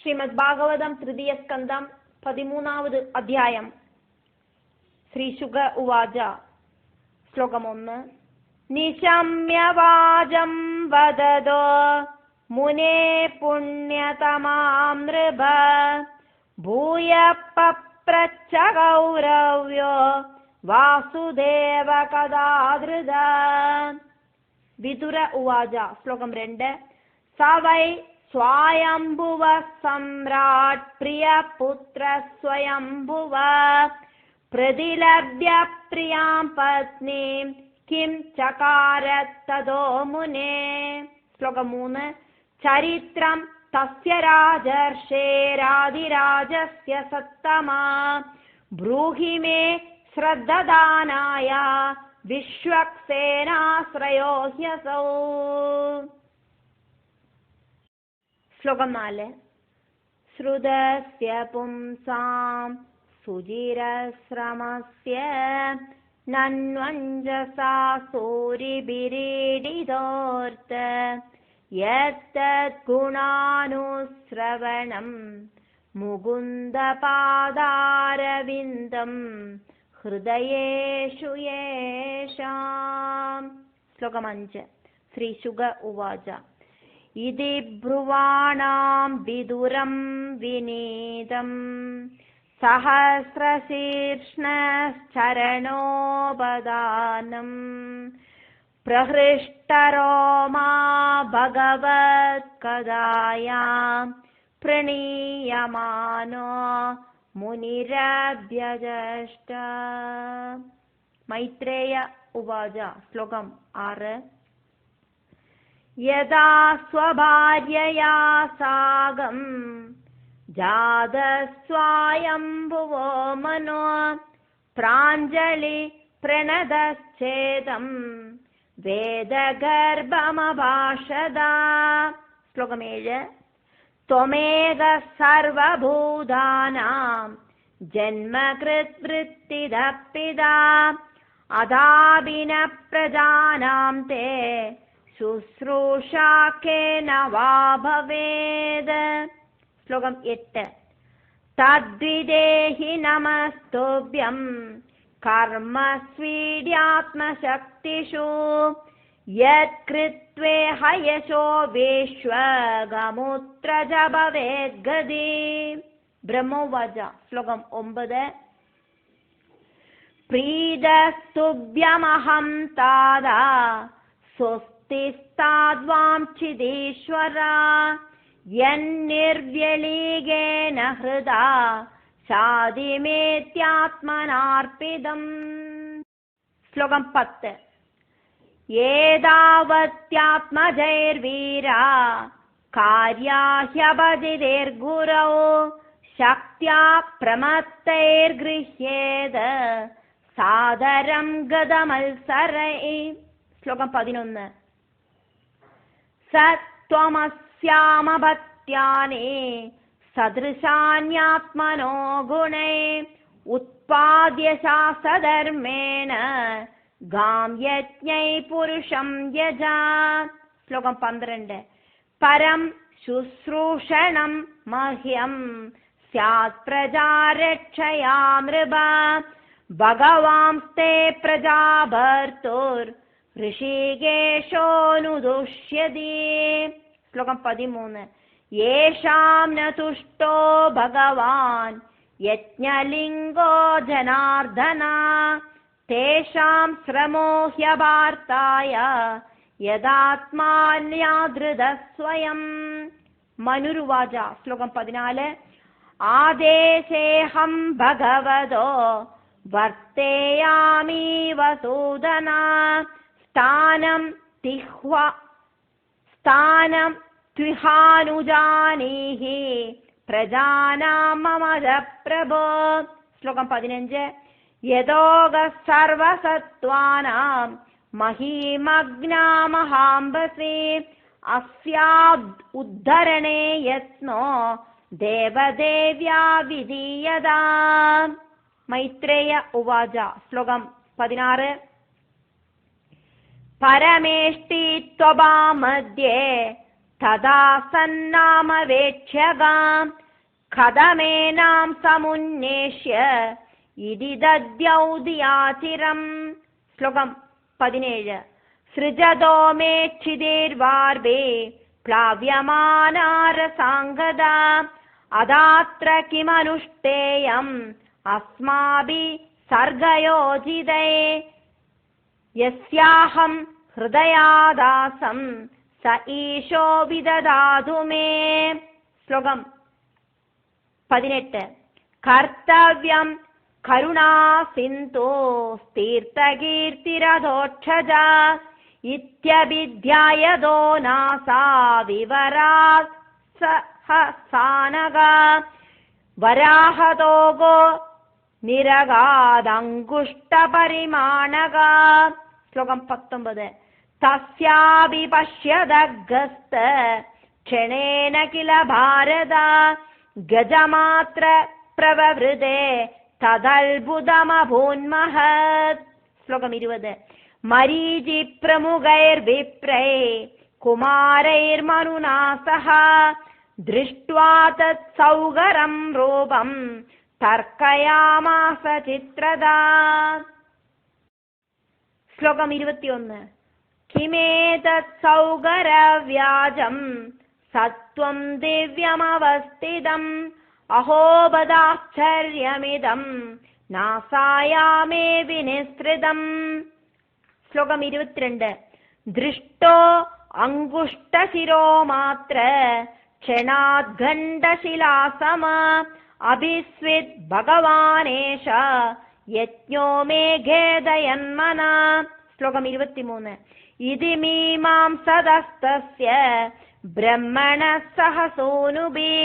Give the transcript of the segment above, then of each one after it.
ശ്രീമദ് ഭാഗവതം തൃതീയ സ്കന്ധം 13ാவது അധ്യായം. ശ്രീശുക ഉവാച. ശ്ലോകം 1. നിശമ്യവാചം വദതോ മുനേ പുണ്യതമാം നൃപ ഭൂയ പപ്രച്ഛ കൗരവ്യോ വാസുദേവ കഥാധൃത. വിതുര ഉവാച. ശ്ലോകം 2. സവൈ സ്വയംഭുവ സമ്രാട് പ്രിയപുത്ര സ്വയംഭുവ പ്രതിലഭ്യ പ്രിയാം പത്നീം കിം ചകാര തദോ മുനേ. ശ്ലോകം 3. ചരിത്രം തസ്യ രാജർഷേരാധിരാജസ്യ സത്തമാ ബ്രൂഹി മേ ശ്രദ്ധദാനായ വിശ്വക്സേനാശ്രയോ ഹ്യസൗ. ശ്ലോകം 4. ശ്രുതസ്യ പുംസാം സുചിരശ്രമസ്യ നന്വഞ്ജസാ സൂരിഭിരീഡിതോർത്ത യത്തത് ഗുണാനുശ്രവണം മുകുന്ദപാദാരവിന്ദം ഹൃദയേഷു യേഷാം. ശ്ലോകം 5. ശ്രീശുക ഉവാച. ഇതി ബ്രുവാണാം വിദുരം വിനീതം സഹസ്രശീർഷ്ണശ്ചരണോപദാനം പ്രഹൃഷ്ടരോമാ ഭഗവത് കഥായാം പ്രണീയമാനോ മുനിരഭ്യജഷ്ട. മൈത്രേയ ഉവാച. ശ്ലോകം 6. യഥാ സ്വഭാര്യയാ സാഗം ജാതസ്വയംഭുവോ മനോ പ്രാഞ്ജലി പ്രണതശ്ചേദം വേദഗർഭമഭാഷത. ശ്ലോകം 7. ത്വമേക സർവഭൂതാനാം ജന്മകൃത്വൃത്തിദഃ പിതാ അഥാപിന പ്രജാനാം തേ ശുശ്രൂഷാ കേന വാ ഭവേത്. ശ്ലോകം 8. തദ്വിദേഹി നമസ്തുഭ്യം കർമ്മസ്വീഡ്യാത്മശക്തിഷു യത്കൃത്വേ ഹയശോ വിശ്വഗമുത്ര ഭവേദ്ഗതി. ബ്രഹ്മോവാച. ശ്ലോകം 9. പ്രീതസ്തുഭ്യമഹം താദാ സ്വസ്തിസ്താദ്വാംഛിദീശ്വര യന്നിർവ്യലീഗേന ഹൃദാ ശാദിമേത്യാത്മനാർപ്പിതം. ശ്ലോകം 10. ഏതാവത്യാത്മജൈർവീരാ കാര്യാഹ്യഭജിതൈർഗുരൗ ശക്ത്യാ പ്രമത്തൈർഗൃഹ്യേത് സാദരം ഗതമത്സരൈ. ശ്ലോകം 11. സത്വമസ്യാമഭത്യാനി സദൃശാന്യാത്മനോ ഗുണൈ ഉത്പാദ്യ ശാസ്ത്രധർമ്മേണ ഗാം യജ്ഞൈ പുരുഷം യജാ. ശ്ലോകം 12. പരം ശുശ്രൂഷണം മഹ്യം സ്യാത് പ്രജാരക്ഷയാ നൃപ ഭഗവാംസ്തേ പ്രജാഭർത്തുർ ഋഷികേശോനുദുഷ്യതി. ശ്ലോകം 13. യേഷാം ന തുഷ്ടോ ഭഗവാൻ യജ്ഞലിംഗോ ജനാർദ്ദന തേഷാം ശ്രമോ ഹ്യപാർത്ഥായ യദാത്മാന്യാദൃത സ്വയം. മനുരുവാച. ശ്ലോകം 14. ആദേശേഹം ഭഗവതോ വർത്തേയാമി വസൂദന സ്ഥാനം ത്വിഹാനുജാനീഹി പ്രജാനാം മമദ പ്രഭോ. ശ്ലോകം 15. യതോഗ സർവസത്വാനാം മഹീമഗ്നാമഹാംബസി അസ്യാദ് ഉദ്ധരണേ യത്നോ ദേവദേവ്യാ വിധീയതാ. മൈത്രേയ ഉവാച. ശ്ലോകം 16. പരമേഷ്ടി ത്വഭാ മധ്യേ തഥാ സന്നാമവേക്ഷ്യകാം കഥമേനാം സമുന്നേഷ്യ ഇതി ദദ്യൗദിയാചിരം. ശ്ലോകം 17. സൃജതോ മേച്ഛിതിർവാർവേ പ്ലാവ്യമാനാരസാംഗത അദാത്ര കിമനുഷ്ഠേയം അസ്മാഭി സർഗയോജിതേ യസ്യാഹം ഹൃദയാദാസം സ ഈശോ വിദദാതു മേ. ശ്ലോകം 18. കർത്തവ്യം കരുണാസിന്ധോ തീർത്ഥകീർത്തിരഥോക്ഷജ ഇത്യഭിധ്യായതോ നാസാ വിവരാത് സഹസാനക വരാഹതോഗോ നിരഗാദങ്കുഷ്ടപരിമാണക. ശ്ലോകം 19. തസ്യാപി പശ്യദഗസ്ത ക്ഷണേന കില ഭാരത ഗജമാത്ര പ്രവവൃതേ തദത്ഭുതമഭൂന്മഹത്. ശ്ലോകം 20. മരീചി പ്രമുഖൈർവിപ്രൈ കുമാരൈർമനുനാ സഹ ദൃഷ്ട്വാ തത്സൗകരം രൂപം തർക്കയാമാസ ചിത്രദാ. ശ്ലോകം 21. കിമേതത് സൗകരവ്യാജം സത്വം ദിവ്യമവസ്ഥിതം അഹോബദാശ്ചര്യമിദം നാസായാമേ വിനിസൃതം. ശ്ലോകം 22. ദൃഷ്ടോ അങ്കുഷ്ടശിരോമാത്ര ക്ഷണാദ്ഖണ്ഡശിലാസമ അഭിസ്വിത് ഭഗവാനേഷ യജ്ഞോ മേ ഖേദയന്മന. ശ്ലോകം 23. ഇതി മീമാംസദസ്തസ്യ ബ്രഹ്മണ സഹ സൂനുഭി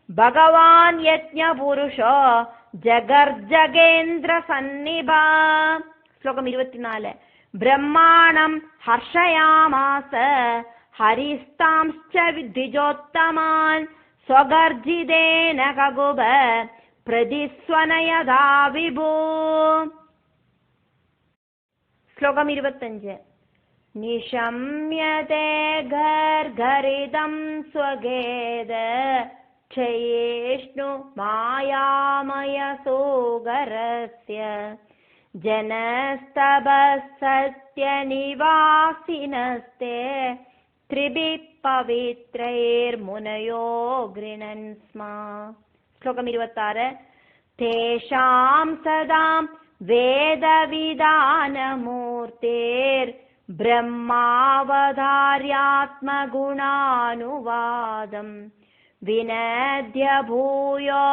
ഭഗവാൻ യജ്ഞപുരുഷോ ജഗർജഗേന്ദ്ര സന്നിഭ. ശ്ലോകം 24. ബ്രഹ്മാണം ഹർഷയാമാസ ഹരിസ്താംശ്ച ദ്വിജോത്തമാൻ സ്വഗർജിതേന കകുബ പ്രതിസ്വനയദാ വിഭൂ. ശ്ലോകം 25. നിശമ്യതേ ഗർഗരിതം സ്വഗേദ ക്ഷയേഷ്ണു മായാമയ സോഗരസ്യ ജനസ്തപസത്യനിവാസിനസ്തേ ത്രിഭിഃ പവിത്രൈർമുനയോ ഗൃണൻ സ്മ. ശ്ലോകം 26. തേഷാം സദാം വേദവിധാനമൂർത്തേർ ബ്രഹ്മാവതാര്യാത്മഗുണാനുവാദം വിനദ്യ ഭൂയോ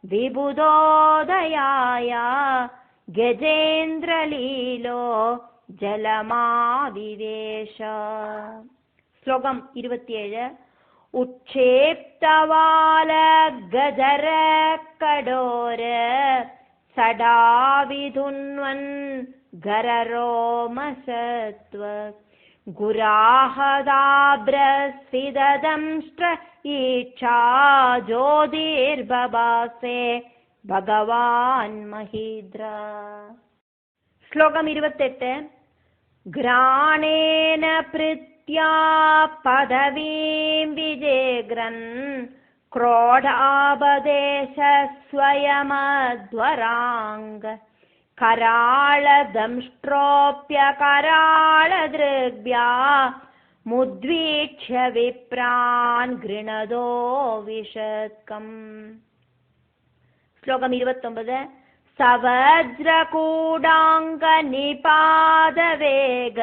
വിബുധോദയായ ഗജേന്ദ്രലീലോ ജലമാവിവേശ. ശ്ലോകം 27. ഉക്ഷേപ്തവാല ഗജര കടോര സടാവിധുന്വൻ ഗരരോമസത്വ ഗുരാഹദാബ്രസ്വിദംഷ്ട്ര ഈക്ഷാ ജ്യോതിർബഭാസേ ഭഗവാൻ മഹീന്ദ്ര. ശ്ലോകം 28. ഘ്രാണേന പൃഥ്യാ പദവീം വിജേഗ്രൻ ക്രോഡാപദേശ സ്വയമധ്വരാംഗ കരാളദംഷ്ട്രോപ്യകരാളദൃഗ്ഭ്യാ മുദ്വീക്ഷ്യ വിപ്രാൻ ഗൃണദോ വിഷത്കം. ശ്ലോകം 29. സവജ്രകൂടാംഗ നിപാദവേഗ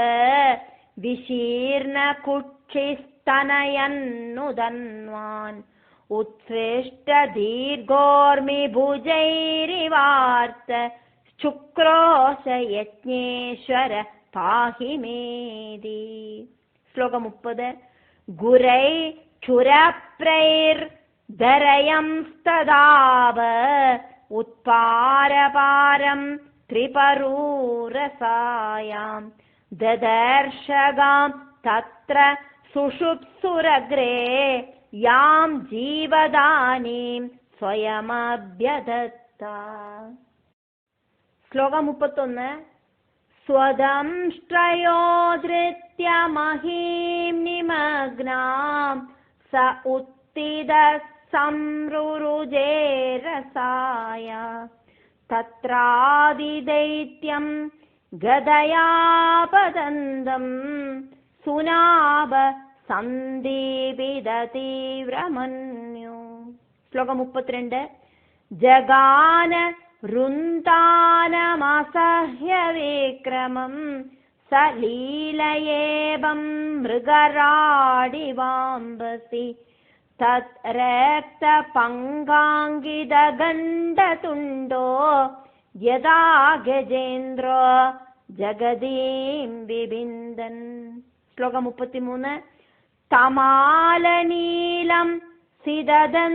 വിശീർണ കുക്ഷിസ്തനയന്നുദന്വാൻ ഉത്സൃഷ്ട ദീർഘോർമി ഭുജൈരിവാർത്ത ശുക്രോശ യജ്ഞേശ്വര പാഹി മേതി. ശ്ലോകം 30. ഗുരൈ ക്ഷുരപ്രൈർ ധരയം സ്തദാവ ഉത്പാരപാരം ത്രിപരൂരസായാം ദദർശഗാം തത്ര സുഷുപ്സുരഗ്രേ യാം ജീവദാനീം സ്വയമഭ്യദത്ത. ശ്ലോകം 31. സ്വദംഷ്ട്രയോ ധൃത്യ മഹീം നിമഗ്നാം स उत्थित संरुरुजे रसाय तत्रादिदैत्यं गदया पतन्दं सुनाभ सन्दीपिदतीव्रमन्यो. ശ്ലോകം 32. ജഗാന വൃന്ദാനമസഹ്യവിക്രമം സലീലയേവം മൃഗരാടിവാംബസി തത് രക്തപങ്കാങ്കിതഗണ്ഡതുണ്ടോ യഥാ ഗജേന്ദ്രോ ജഗദീം വിബിന്ദൻ. ശ്ലോകം 33. തമാലനീലം സിദദന്തകോട്യാ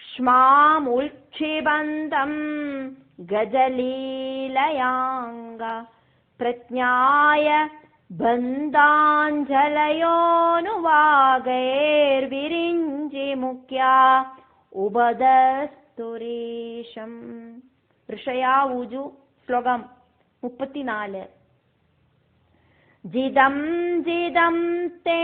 ശ്മാമുൽക്ഷിബന്തം ഗജലീലയാംഗ പ്രജ്ഞായ ബന്ധാഞ്ജലയോനുവാഗൈർവിരിഞ്ചി മുഖ്യ ഉപദസ്തുരീശം. ഋഷയാവൂജു. ശ്ലോകം 34. ജിതം ജിതം തേ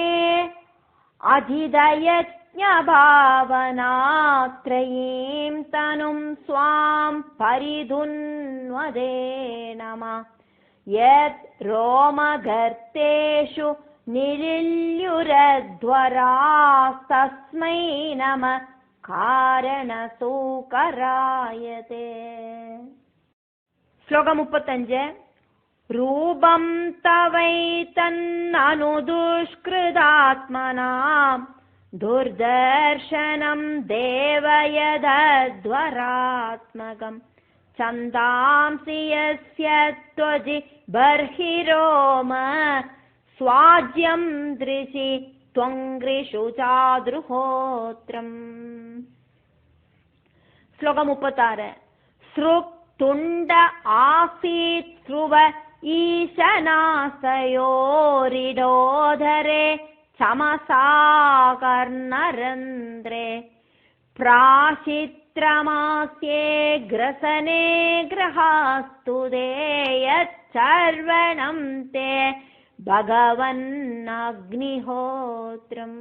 അജിതയജ്ഞഭാവനാത്രയീം തനും സ്വാം പരിധുന്വദേ നമ യത് രോമഗർത്തേഷു നിരില്യുരധ്വരാസ്തസ്മൈ നമ കാരണസൂകരായതേ. ശ്ലോകം 35. രൂപം തവൈതന്നനുദുഷ്കൃതാത്മനാം ദുർദർശനം ദേവയദ്ധ്വരാത്മകം ചന്ദാംസി യസ്യ ത്വജി ബർഹിരോമ സ്വാജ്യം ദൃശി ത്വംഗ്രിഷു ചാദ്രുഹോത്രം. ശ്ലോകം 36. സൃക് തുണ്ട ആസീത് സ്രുവ ഈശനാസയോരിഡോധരെ ചമസാകർണരന്ധ്രേ പ്രാശിത്രമാസ്യേ ഗ്രസനേ ഗ്രഹാസ്തുതേയച്ചർവണം തേ ഭഗവന്നഗ്നിഹോത്രം.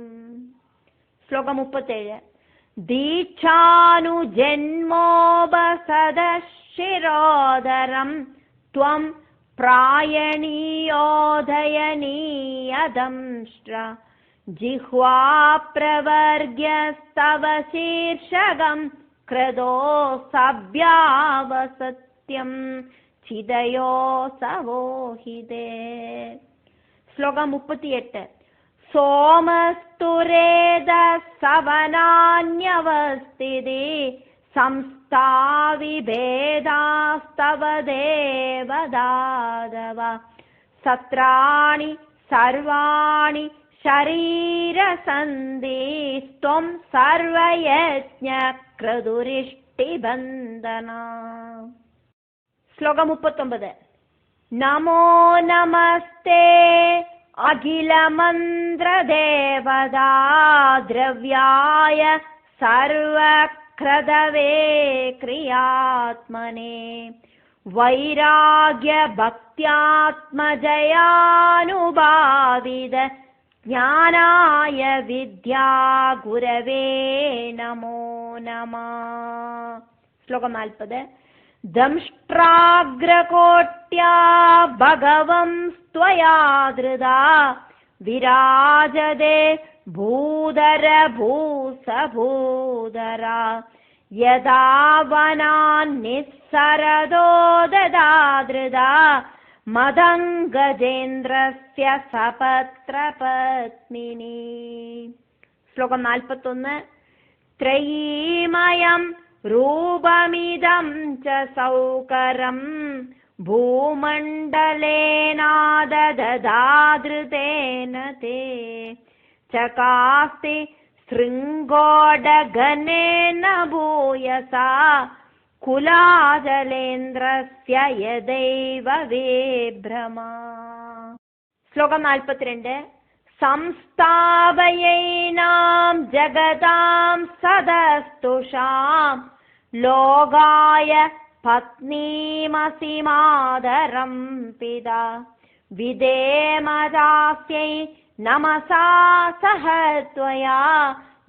ശ്ലോകം 37. ദീക്ഷാനുജന്മോപസദശിരോദരം ത്വം പ്രായണീയോദയനീയദംഷ്ട്ര ജിഹ്വാ പ്രവർഗ്യസ്തവ ശീർഷകം ക്രദോ സഭ്യാവസത്യം ചിതയോ സവോഹിതേ. ശ്ലോകം 38. സോമസ്തുരേദ സവനാന്യവസ്ഥിതി സംസ്ഥാവിഭേദാസ്തവ ദേവദാദവ സത്രാണി സർവാണി ശരീരസന്ധിസ്ത്വം സർവയജ്ഞ ക്രതുരിഷ്ടിബന്ധന. ശ്ലോകം 39. നമോ നമസ്തേ അഖിലമന്ത്രദേവതാ ദ്രവ്യായ സർവക്രതവേ ക്രിയാത്മനെ വൈരാഗ്യഭക്ത്യാത്മജയാനുഭാവിത ജ്ഞാനായ വിദ്യാഗുരവേ നമോ നമഃ. ശ്ലോകം 40. ദംഷ്ട്രാഗ്രകോട്യാ ഭഗവം സ്ത്വയാധൃതാ വിരാജതേ ഭൂധര ഭൂസഭൂധര യഥാ വനാന്നിസ്സരദോ ദദാധൃതാ മദംഗജേന്ദ്രസ്യ സപത്രപത്മിനി. ശ്ലോകം 41. ത്രയീമയം രൂപമിദം ച സൗകരം ഭൂമണ്ഡലേനാദദാധൃതേന തേ ചകാസ്തി ശൃംഗോഡഗനേന ഭൂയസാ കുലാചലേന്ദ്രസ്യ യദൈവ വിഭ്രമാ. ശ്ലോകം 42. സംസ്ഥാപയൈനാം ജഗതാം സദസ്തുഷാം ലോകായ പത്നീമസി മാതരം പിതാ വിദേമദാസ്യൈ നമസാ സഹ ത്വയാ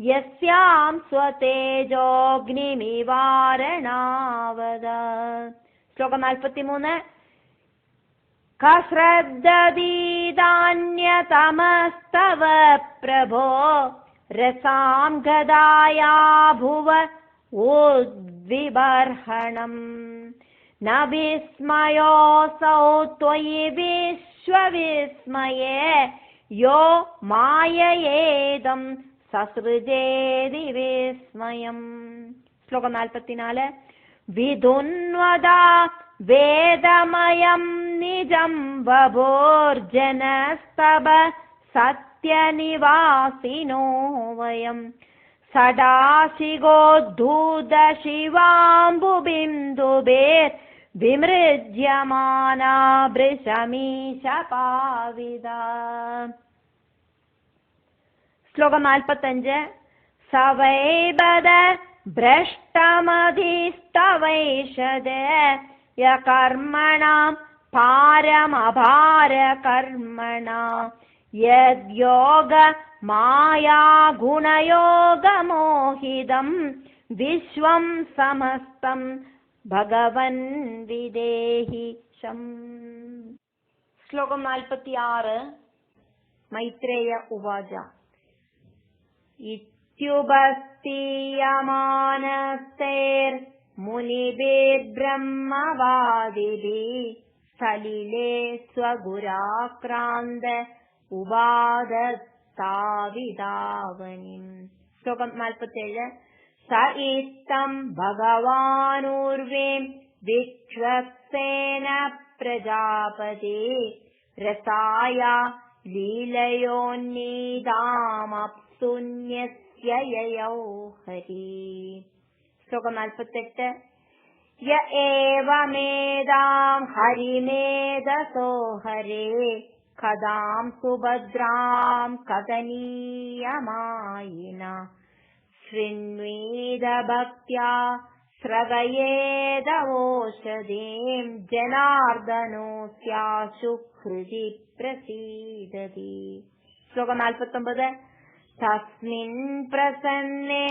യസ്യാം സ്വതേജോഗ്നിമിവാരണാവദ. ശ്ലോകം 43. കശ്രദ്ദീതാന്യതമസ്തവ പ്രഭോ രസാം ഗദായാ ഭുവ ഉദ്വിബർഹണം ന വിസ്മയോऽസൗ ത്വയി വിശ്വവിസ്മയേ യോ മായയേദം സസൃജേതി വിസ്മയം. ശ്ലോകം 44. വിധുന്വദാ വേദമയം നിജം വഭോർജനസ്തവ സത്യനിവാസിനോ വയം സദാശിഗോദ്ധൂത ശിവാംബുബിന്ദുബേർ വിമൃജ്യമാനാ വൃഷമീശപാവിത. ശ്ലോകം 45. സവൈബദ ഭ്രഷ്ടമധിസ്തവൈഷദേ യകർമ്മണാം പാരമപാരകർമ്മണാ യദ്യോഗ മായാ ഗുണയോഗമോഹിതം വിശ്വം സമസ്തം ഭഗവൻ വിദേഹി ശം. ശ്ലോകം 46. മൈത്രേയ ഉവാച ഇത്യുപസ്ഥീയമാനസ്തൈർ മുനിഭിർബ്രഹ്മവാദിഭിഃ സലിലേ സ്വഗുരാക്രാന്ത ഉപാദത്താവിതാവനിം. ശ്ലോകം 47. സ ഇത്തം ഭഗവാനൂർവേം വിക്ഷ്വക്സേന പ്രജാപതി രസായ ലീലയോന്നീതാമപ്സുന്യസ്യ യയൗ ഹരി. ശ്ലോകം 48. യ ഏവമേതാം ഹരിമേധസോ ഹരേ കഥാം സുഭദ്രാം കഥനീയമായിന ശൃണ്വേദ ഭക്ത്യാ ശ്രവയേദവോഷധീം ജനാർദ്ദനോസ്യാശു ഹൃദി പ്രസീദതി. ശ്ലോകം 49. തസ്മിൻ പ്രസന്നേ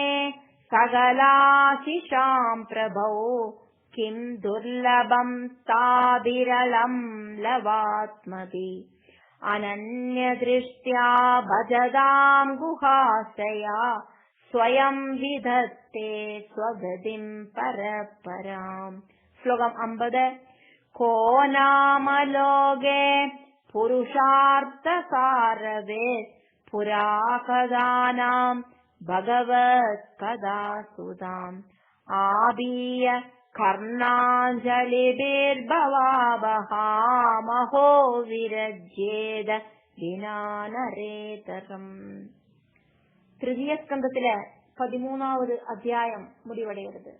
സകലാശിഷാം പ്രഭോ കിം ദുർലഭം താവിരളം ലവാത്മഭി അനന്യദൃഷ്ട്യാ ഭജതാം ഗുഹാശയാ സ്വയം വിധത്തെ സ്വഗതിം പരപരാം. ശ്ലോകം 50. കോ നാമലോകേ പുരുഷാർത്ഥസാരവേ പുരാകഥാനാം ഭഗവത് കഥാസുതാം ആബീയ കർണാഞ്ജലിഭിർഭവാവഹാമഹോ വിരജ്യേത ദിനാനരേതരം. തൃതീയ സ്കന്ധത്തിലെ 13ാമത് അധ്യായം മുടിവടയരുത്.